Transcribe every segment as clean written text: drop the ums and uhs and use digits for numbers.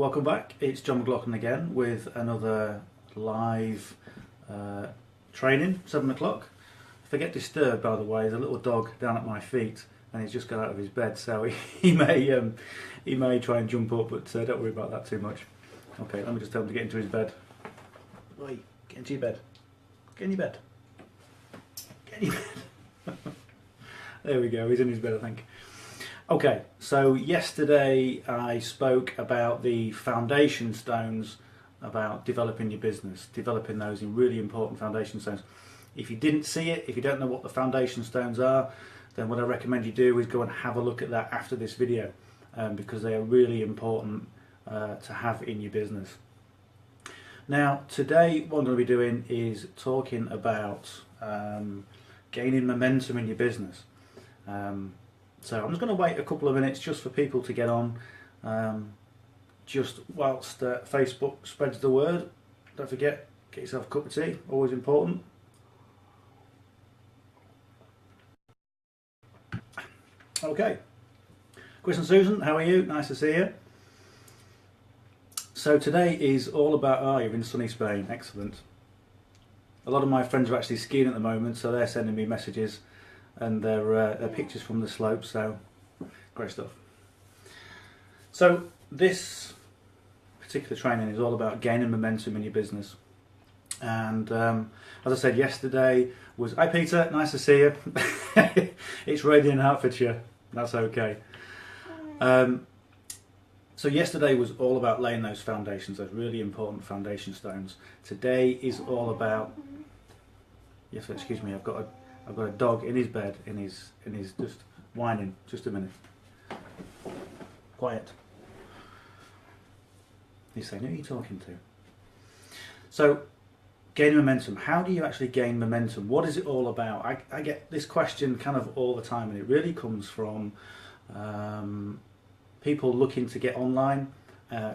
welcome back. It's John McLauchlan again with another live training, 7 o'clock. If I get disturbed, by the way, there's a little dog down at my feet and he's just got out of his bed, so he may try and jump up, but don't worry about that too much. Okay, let me just tell him to get into his bed. Oi, get into your bed. Get in your bed. Get in your bed. There we go, he's in his bed, I think. Okay, so yesterday I spoke about the foundation stones about developing your business, developing those in really important foundation stones. If you didn't see it, if you don't know what the foundation stones are, then what I recommend you do is go and have a look at that after this video, because they are really important to have in your business. Now, today what I'm going to be doing is talking about gaining momentum in your business. So I'm just going to wait a couple of minutes just for people to get on, just whilst Facebook spreads the word. Don't forget, get yourself a cup of tea, always important. Okay, Chris and Susan, how are you? Nice to see you. So today is all about, you're in sunny Spain, excellent. A lot of my friends are actually skiing at the moment, so they're sending me messages and they're pictures from the slopes, so great stuff. So this particular training is all about gaining momentum in your business. And as I said yesterday was, hi Peter, nice to see you. It's raining in Hertfordshire, that's okay. So yesterday was all about laying those foundations, those really important foundation stones. Today is all about, yes, excuse me, I've got a dog in his bed and he's just whining. Just a minute. Quiet. He's saying, who are you talking to? So, gaining momentum. How do you actually gain momentum? What is it all about? I get this question kind of all the time, and it really comes from people looking to get online,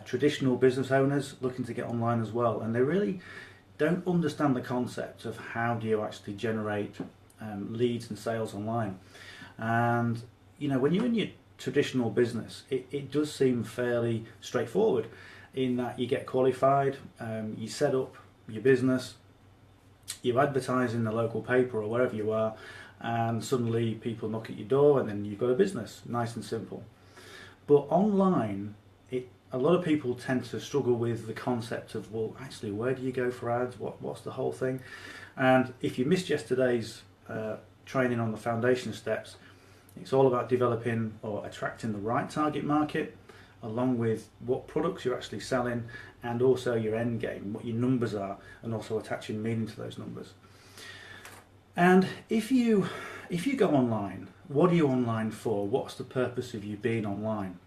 traditional business owners looking to get online as well, and they really don't understand the concept of how do you actually generate leads and sales online. And you know, when you're in your traditional business, it does seem fairly straightforward in that you get qualified, you set up your business, you advertise in the local paper or wherever you are, and suddenly people knock at your door and then you've got a business, nice and simple. But online, a lot of people tend to struggle with the concept of, well, actually, where do you go for ads? What's the whole thing? And if you missed yesterday's training on the foundation steps, it's all about developing or attracting the right target market, along with what products you're actually selling, and also your end game, what your numbers are, and also attaching meaning to those numbers. And if you go online, what are you online for? What's the purpose of you being online?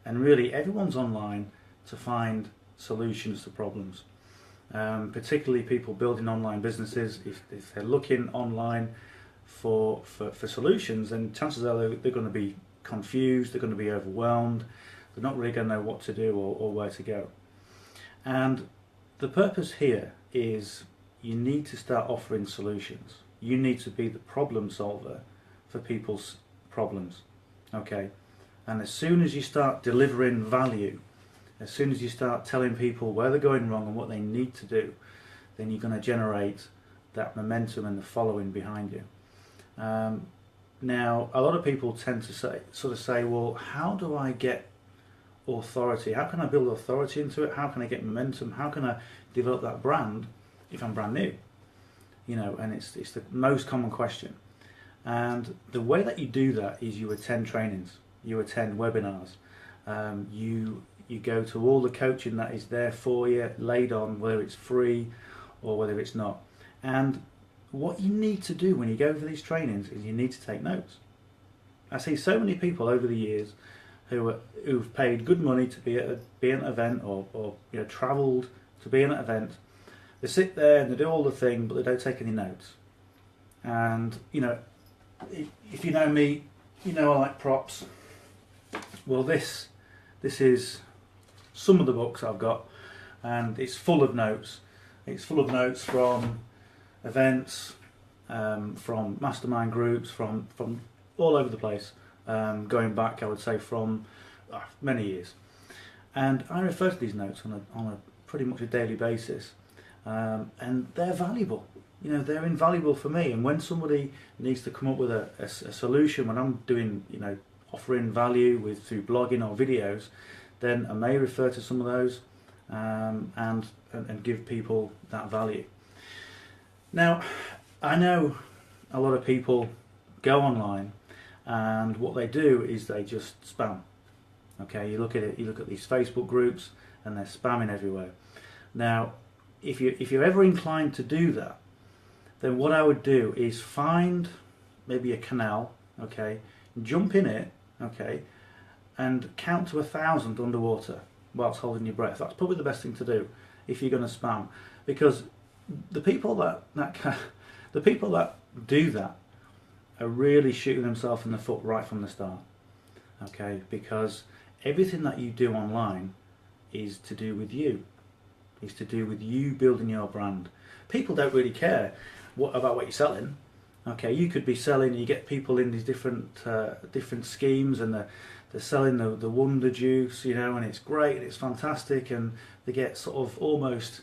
And really, everyone's online to find solutions to problems. Particularly people building online businesses, if they're looking online for solutions, then chances are they're going to be confused, they're going to be overwhelmed, they're not really going to know what to do or where to go. And the purpose here is you need to start offering solutions. You need to be the problem solver for people's problems, okay? And as soon as you start delivering value, as soon as you start telling people where they're going wrong and what they need to do, then you're going to generate that momentum and the following behind you. Now, a lot of people tend to say, well, how do I get authority? How can I build authority into it? How can I get momentum? How can I develop that brand if I'm brand new? You know, and it's the most common question. And the way that you do that is you attend trainings, you attend webinars, you go to all the coaching that is there for you, laid on, whether it's free or whether it's not. And what you need to do when you go for these trainings is you need to take notes. I see so many people over the years who've paid good money to be at an event or you know, travelled to be in an event. They sit there and they do all the thing, but they don't take any notes. And you know, if you know me, you know I like props. Well, this is some of the books I've got, and it's full of notes. It's full of notes from events, from mastermind groups, from all over the place, going back, I would say, from many years. And I refer to these notes on a pretty much a daily basis, and they're valuable. You know, they're invaluable for me. And when somebody needs to come up with a solution, when I'm doing, you know, offering value through blogging or videos, then I may refer to some of those and give people that value. Now, I know a lot of people go online, and what they do is they just spam. Okay, you look at it. You look at these Facebook groups, and they're spamming everywhere. Now, if you're ever inclined to do that, then what I would do is find maybe a canal, okay, jump in it, okay, and count to 1,000 underwater whilst holding your breath. That's probably the best thing to do if you're going to spam, because the people that do that are really shooting themselves in the foot right from the start, okay, because everything that you do online is to do with you. Is to do with you building your brand. People don't really care about what you're selling. Okay, you could be selling. You get people in these different schemes, and they're selling the Wonder Juice, you know, and it's great and it's fantastic, and they get sort of almost,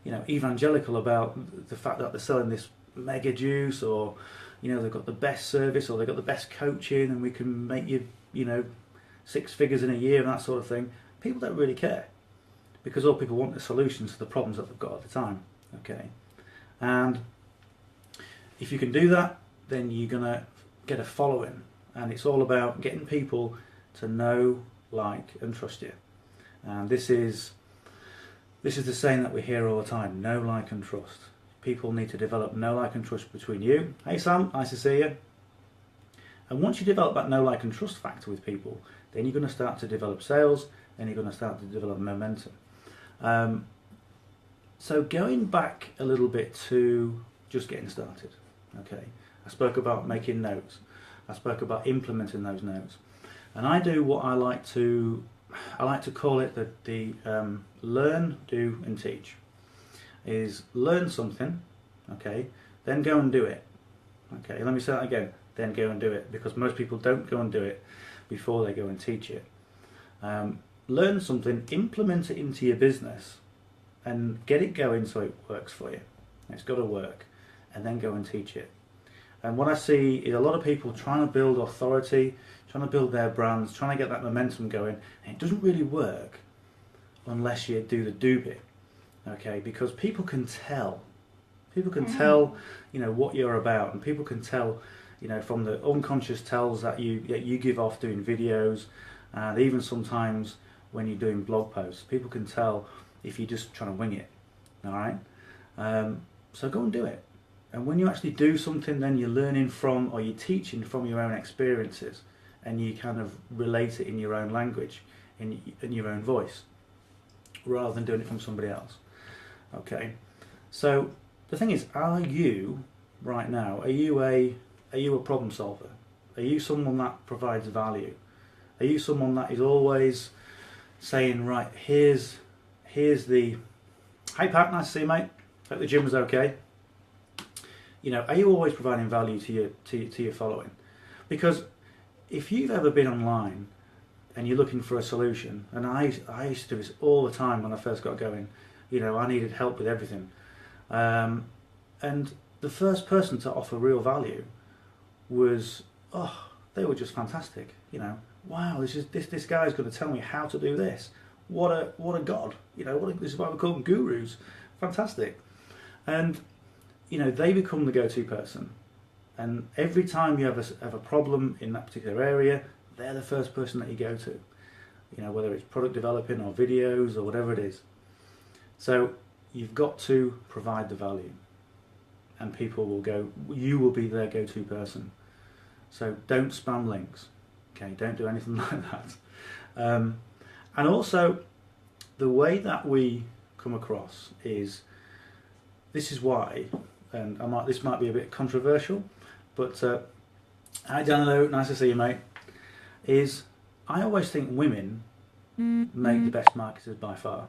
you know, evangelical about the fact that they're selling this mega juice, or, you know, they've got the best service, or they've got the best coaching, and we can make you, you know, 6 figures in a year and that sort of thing. People don't really care, because all people want is solutions to the problems that they've got at the time. Okay, and if you can do that, then you're gonna get a following, and it's all about getting people to know, like, and trust you. And this is the saying that we hear all the time: know, like, and trust. People need to develop know, like, and trust between you. Hey Sam, nice to see you. And once you develop that know, like, and trust factor with people, then you're going to start to develop sales, and you're going to start to develop momentum. So going back a little bit to just getting started, okay, I spoke about making notes, I spoke about implementing those notes, and I do what I like to call it the learn, do and teach. Is learn something, okay, then go and do it. Okay, let me say that again, then go and do it, because most people don't go and do it before they go and teach it. Learn something, implement it into your business, and get it going so it works for you. It's got to work, and then go and teach it. And what I see is a lot of people trying to build authority, trying to build their brands, trying to get that momentum going, and it doesn't really work unless you do the do bit. Okay, because people can tell. People can tell, you know, what you're about, and people can tell, you know, from the unconscious tells that you give off doing videos, and even sometimes when you're doing blog posts, people can tell if you're just trying to wing it. All right, so go and do it. And when you actually do something, then you're learning from, or you're teaching from your own experiences, and you kind of relate it in your own language, in your own voice, rather than doing it from somebody else. Okay, so the thing is, are you right now? Are you a problem solver? Are you someone that provides value? Are you someone that is always saying, right, here's the, hey Pat, nice to see you, mate. Hope the gym was okay. You know, are you always providing value to your following? Because if you've ever been online and you're looking for a solution, and I used to do this all the time when I first got going. You know, I needed help with everything, and the first person to offer real value was, they were just fantastic. You know, wow, this guy's going to tell me how to do this. What a god. You know, this is why we call them gurus. Fantastic. And you know, they become the go-to person, and every time you have a problem in that particular area, they're the first person that you go to. You know, whether it's product developing or videos or whatever it is. So you've got to provide the value, and people will go, you will be their go-to person. So don't spam links, okay, don't do anything like that. And also, the way that we come across is, this is why, and this might be a bit controversial, but hi Danilo, nice to see you, mate, is I always think women make the best marketers by far.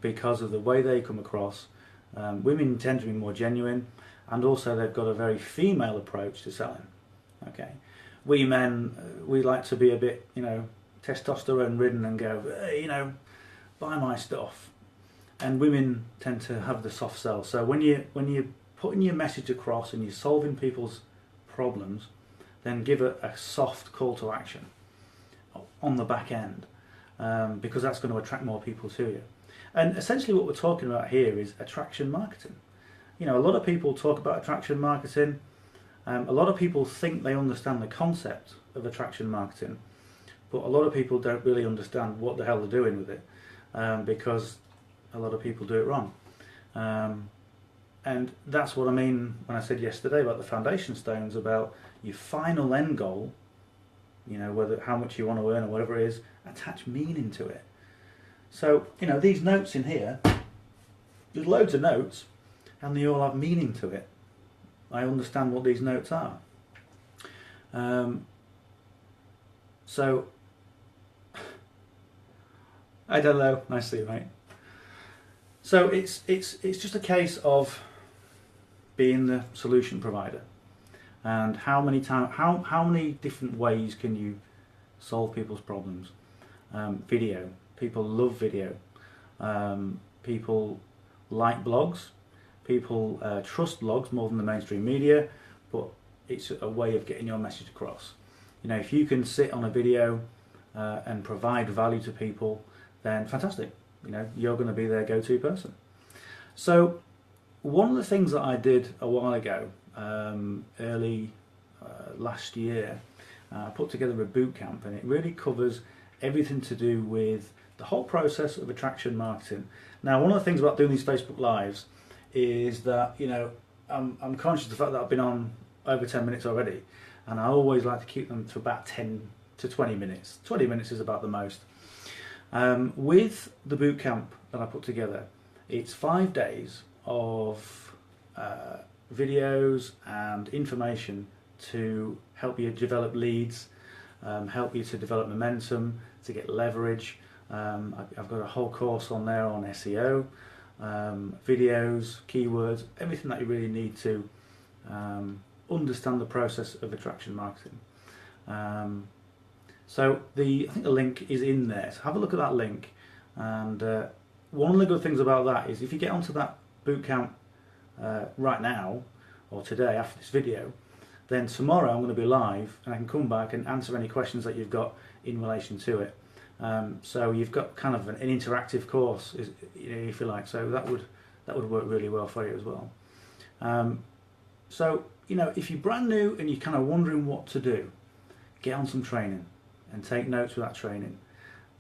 Because of the way they come across. Women tend to be more genuine, and also they've got a very female approach to selling. Okay, we men, we like to be a bit, you know, testosterone ridden and go, hey, you know, buy my stuff. And women tend to have the soft sell. So when you're putting your message across and you're solving people's problems, then give a soft call to action on the back end, because that's going to attract more people to you. And essentially what we're talking about here is attraction marketing. You know, a lot of people talk about attraction marketing. A lot of people think they understand the concept of attraction marketing, but a lot of people don't really understand what the hell they're doing with it, because a lot of people do it wrong. And that's what I mean when I said yesterday about the foundation stones, about your final end goal, you know, whether how much you want to earn or whatever it is, attach meaning to it. So, you know, these notes in here, there's loads of notes and they all have meaning to it. I understand what these notes are. So, I don't know, nice to see you, mate. So it's just a case of being the solution provider, and how many different ways can you solve people's problems. Video, people love video. People like blogs. People trust blogs more than the mainstream media, but it's a way of getting your message across. You know, if you can sit on a video and provide value to people, then fantastic. You know, you're going to be their go-to person. So one of the things that I did a while ago, early last year, I put together a boot camp, and it really covers everything to do with the whole process of attraction marketing. Now, one of the things about doing these Facebook Lives is that, you know, I'm conscious of the fact that I've been on over 10 minutes already, and I always like to keep them to about 10 to 20 minutes. 20 minutes is about the most. With the boot camp that I put together, it's 5 days of videos and information to help you develop leads, help you to develop momentum, to get leverage. I've got a whole course on there on SEO, videos, keywords, everything that you really need to understand the process of attraction marketing. So I think the link is in there, so have a look at that link. And one of the good things about that is if you get onto that bootcamp right now or today after this video, then tomorrow I'm going to be live and I can come back and answer any questions that you've got in relation to it. So you've got kind of an interactive course, you know, if you like. So that would work really well for you as well. So, you know, if you're brand new and you're kind of wondering what to do, get on some training and take notes with that training.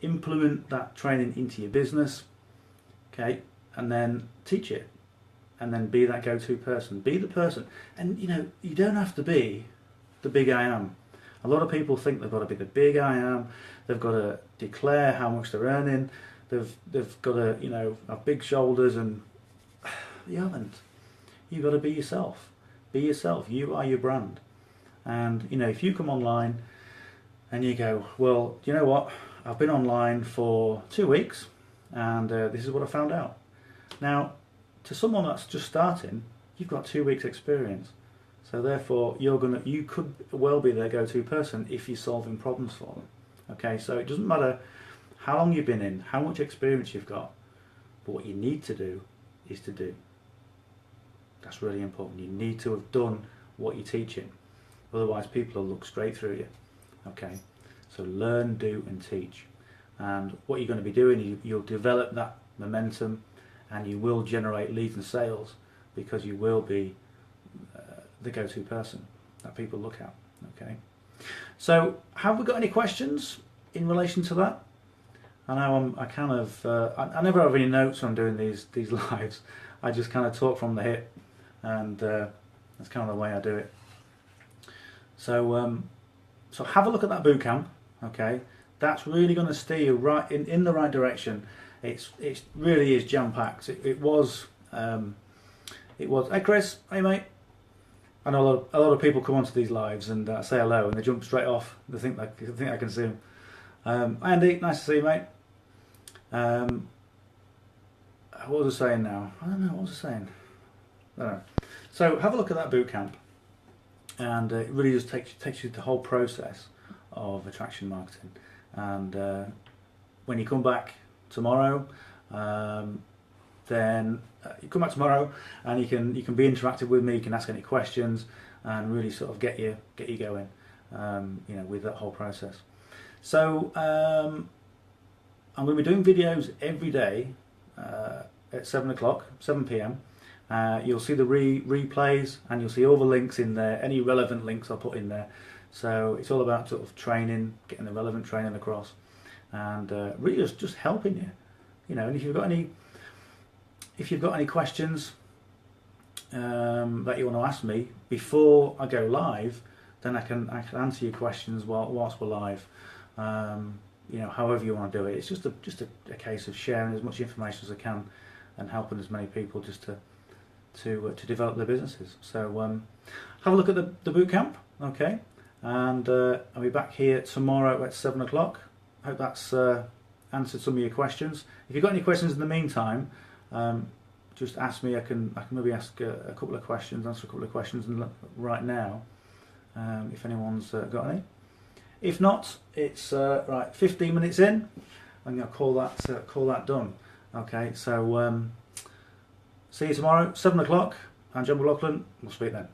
Implement that training into your business, okay, and then teach it, and then be that go-to person. Be the person, and you know, you don't have to be the big I am. A lot of people think they've got to be the big I am. They've got to declare how much they're earning. They've got to, you know, have big shoulders, and you haven't. You've got to be yourself. Be yourself. You are your brand. And you know, if you come online and you go, well, you know what? I've been online for 2 weeks, and this is what I found out. Now, to someone that's just starting, you've got 2 weeks experience. So therefore, you could well be their go-to person if you're solving problems for them. Okay, so it doesn't matter how long you've been in, how much experience you've got, but what you need to do is to do. That's really important. You need to have done what you're teaching. Otherwise, people will look straight through you. Okay, so learn, do, and teach. And what you're going to be doing, you'll develop that momentum, and you will generate leads and sales, because you will be the go-to person that people look at. Okay, so have we got any questions in relation to that? I know I never have any notes when I'm doing these lives. I just kind of talk from the hip, and that's kind of the way I do it. So so have a look at that boot camp. Okay, that's really going to steer you right in the right direction. It really is jam packed. It was. Hey Chris, hey mate. I know a lot of people come onto these lives and say hello, and they jump straight off. They think I can see them. Hi Andy, nice to see you, mate. What was I saying now? I don't know. What was I saying? I don't know. So have a look at that boot camp, and it really just takes you the whole process of attraction marketing. And when you come back tomorrow, then you come back tomorrow and you can be interactive with me. You can ask any questions and really sort of get you going, with that whole process. So I'm going to be doing videos every day at 7 p.m. You'll see the replays, and you'll see all the links in there, any relevant links I'll put in there. So it's all about sort of training, getting the relevant training across, and really just helping you. And if you've got any questions that you want to ask me before I go live, then I can answer your questions whilst we're live. However you want to do it. It's just a case of sharing as much information as I can and helping as many people just to develop their businesses. So have a look at the boot camp, okay? And I'll be back here tomorrow at 7 o'clock. Hope that's answered some of your questions. If you've got any questions in the meantime, just ask me. I can maybe ask a couple of questions, answer a couple of questions right now, if anyone's got any. If not, it's right 15 minutes in. I'm going to call that done. Okay, so see you tomorrow, 7 o'clock. I'm John McLauchlan. We'll speak then.